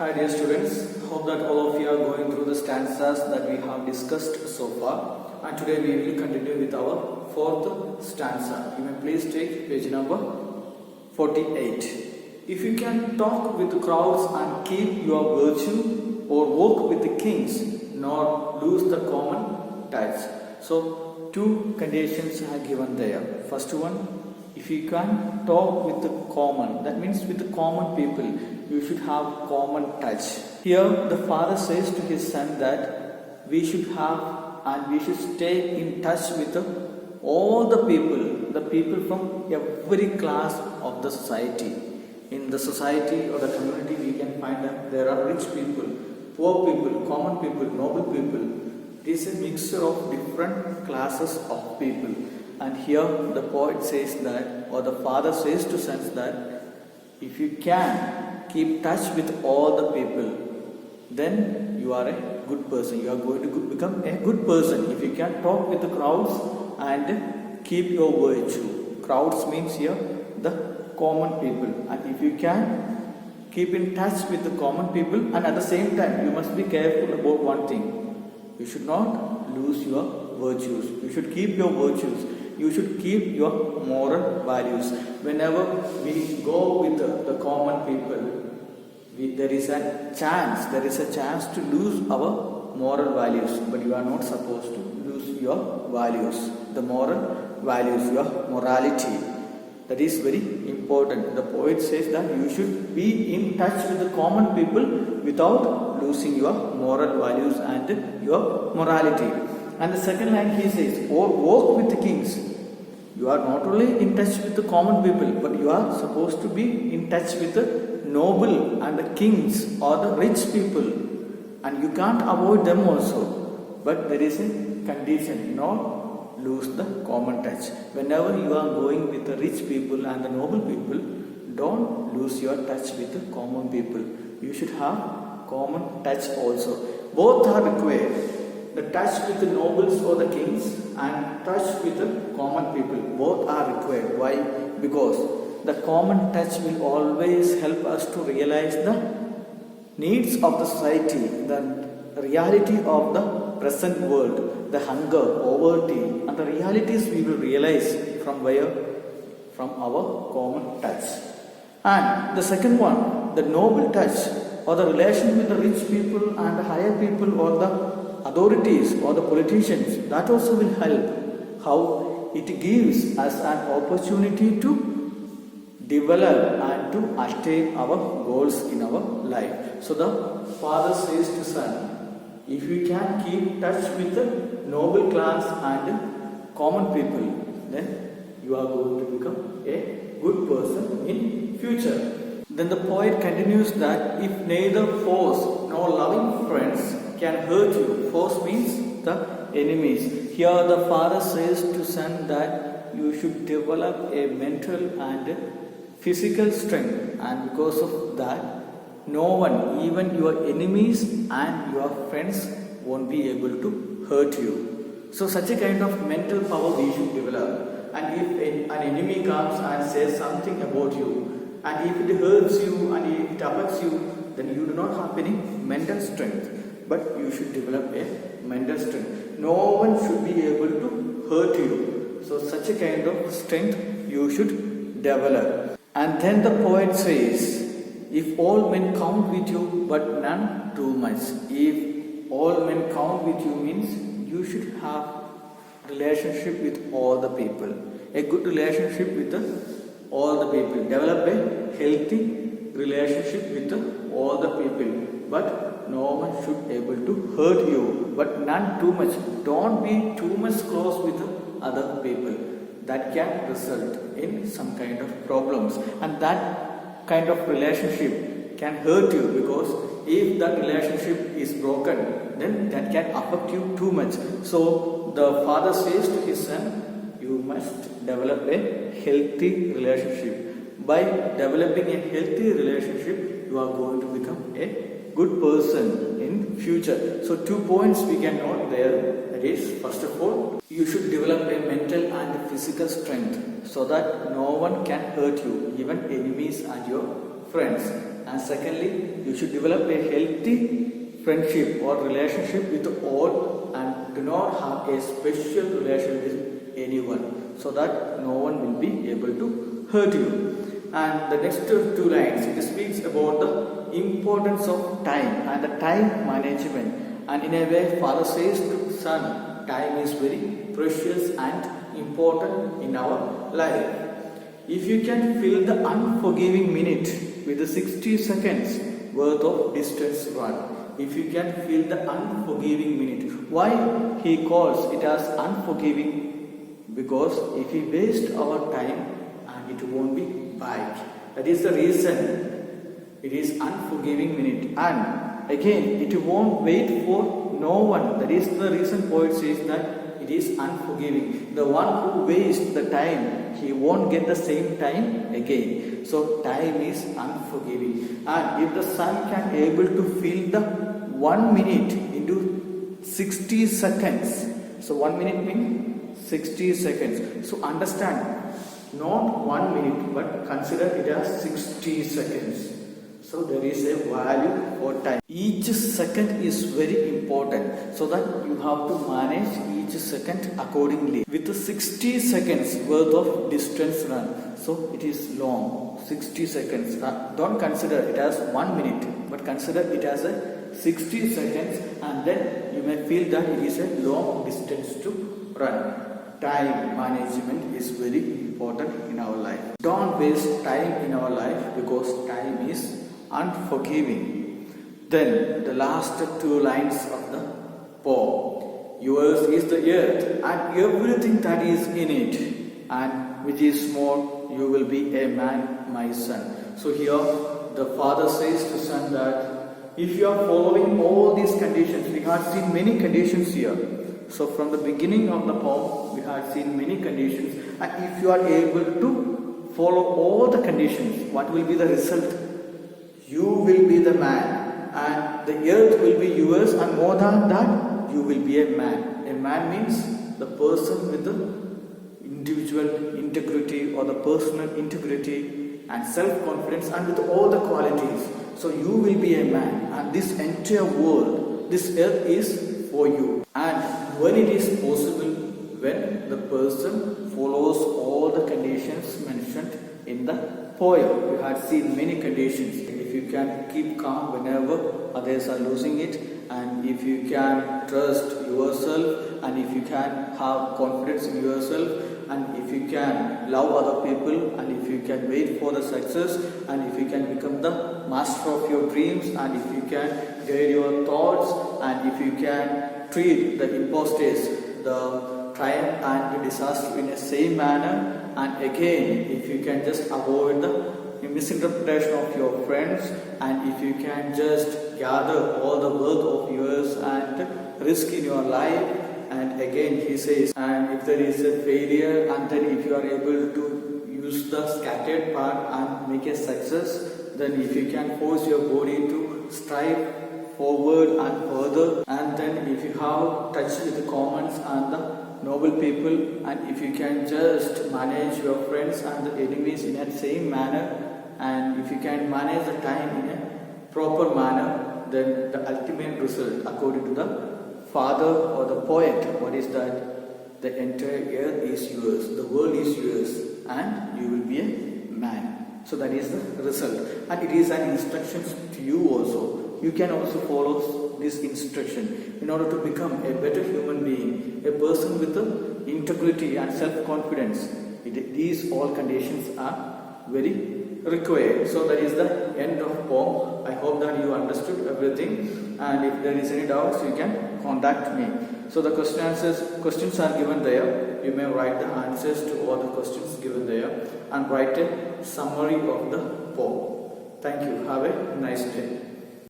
Hi dear students, hope that all of you are going through the stanzas that we have discussed so far, and today we will continue with our fourth stanza. You may please take page number 48. If you can talk with the crowds and keep your virtue, or walk with the kings, nor lose the common touch. So two conditions are given there. First one, if you can talk with the common, that means with the common people, you should have common touch. Here the father says to his son that we should have and we should stay in touch with all the people from every class of the society. In the society or the community we can find that there are rich people, poor people, common people, noble people. It is a mixture of different classes of people. And here the poet says that, or the father says to sons that, if you can keep touch with all the people, then you are a good person. You are going to become a good person. If you can talk with the crowds and keep your virtue. Crowds means here the common people. And if you can keep in touch with the common people, and at the same time you must be careful about one thing. You should not lose your virtues. You should keep your virtues. You should keep your moral values. Whenever we go with the common people, there is a chance to lose our moral values, but you are not supposed to lose your values, the moral values, your morality. That is very important. The poet says that you should be in touch with the common people without losing your moral values and your morality. And the second line he says, or walk with the kings. You are not only in touch with the common people, but you are supposed to be in touch with the noble and the kings or the rich people. And you can't avoid them also. But there is a condition, not lose the common touch. Whenever you are going with the rich people and the noble people, don't lose your touch with the common people. You should have common touch also. Both are required. The touch with the nobles or the kings and touch with the common people, both are required. Why? Because the common touch will always help us to realize the needs of the society, the reality of the present world, the hunger, poverty, and the realities we will realize from where? From our common touch. And the second one, the noble touch, or the relation with the rich people and the higher people or the authorities or the politicians, that also will help. How? It gives us an opportunity to develop and to attain our goals in our life. So the father says to son, if you can keep touch with the noble class and common people, then you are going to become a good person in future. Then the poet continues that if neither foes nor loving friends can hurt you. Foes means the enemies. Here the father says to son that you should develop a mental and physical strength, and because of that, no one, even your enemies and your friends, won't be able to hurt you. So such a kind of mental power we should develop. And if an enemy comes and says something about you, and if it hurts you and if it affects you, then you do not have any mental strength. But you should develop a mental strength. No one should be able to hurt you. So such a kind of strength you should develop. And then the poet says, if all men count with you, but none too much. If all men count with you means you should have relationship with all the people. A good relationship with all the people. Develop a healthy relationship with all the people. But no one should able to hurt you, but none too much. Don't be too much close with other people. That can result in some kind of problems, and that kind of relationship can hurt you, because if that relationship is broken, then that can affect you too much. So the father says to his son, you must develop a healthy relationship. By developing a healthy relationship, you are going to become a good person in future. So 2 points we can note there. That is, first of all, you should develop a mental and physical strength so that no one can hurt you, even enemies and your friends. And secondly, you should develop a healthy friendship or relationship with all and do not have a special relation with anyone so that no one will be able to hurt you. And the next two lines, it speaks about the importance of time and the time management. And in a way, Father says to Son, time is very precious and important in our life. If you can fill the unforgiving minute with the 60 seconds worth of distance run, if you can fill the unforgiving minute, why he calls it as unforgiving? Because if we waste our time and it won't be back. That is the reason it is unforgiving minute. And again, it won't wait for no one. That is the reason poet says that it is unforgiving. The one who wastes the time, he won't get the same time again. So time is unforgiving. And if the Son can able to fill the 1 minute into 60 seconds, so 1 minute means 60 seconds. So understand, not 1 minute, but consider it as 60 seconds. So there is a value for time. Each second is very important, so that you have to manage each second accordingly. With 60 seconds worth of distance run, so it is long, 60 seconds. Don't consider it as 1 minute, but consider it as a 60 seconds, and then you may feel that it is a long distance to run. Time management is very important in our life. Don't waste time in our life because time is unforgiving. Then the last two lines of the poem. Yours is the earth and everything that is in it, and which is small, you will be a man, my son. So here the father says to son that if you are following all these conditions, we have seen many conditions here. So from the beginning of the poem, we have seen many conditions, and if you are able to follow all the conditions, what will be the result? You will be the man, and the earth will be yours, and more than that, you will be a man. A man means the person with the individual integrity or the personal integrity and self-confidence, and with all the qualities. So you will be a man, and this entire world, this earth is for you. And when it is possible, when the person follows all the conditions mentioned in the poem. You had seen many conditions. If you can keep calm whenever others are losing it, and if you can trust yourself, and if you can have confidence in yourself, and if you can love other people, and if you can wait for the success, and if you can become the master of your dreams, and if you can guide your thoughts, and if you can treat the impostors, the triumph and the disaster in the same manner, and again if you can just avoid the misinterpretation of your friends, and if you can just gather all the worth of yours and risk in your life, and again he says, and if there is a failure, and then if you are able to use the scattered part and make a success, then if you can force your body to strive forward and further, and then if you have touch with the commons and the noble people, and if you can just manage your friends and the enemies in that same manner, and if you can manage the time in a proper manner, then the ultimate result, according to the father or the poet, what is that? The entire earth is yours, the world is yours, and you will be a man. So that is the result, and it is an instruction to you also. You can also follow this instruction in order to become a better human being, a person with integrity and self-confidence. These all conditions are very required. So that is the end of poem. I hope that you understood everything, and if there is any doubts, you can contact me. So the questions are given there. You may write the answers to all the questions given there and write a summary of the poem. Thank you. Have a nice day.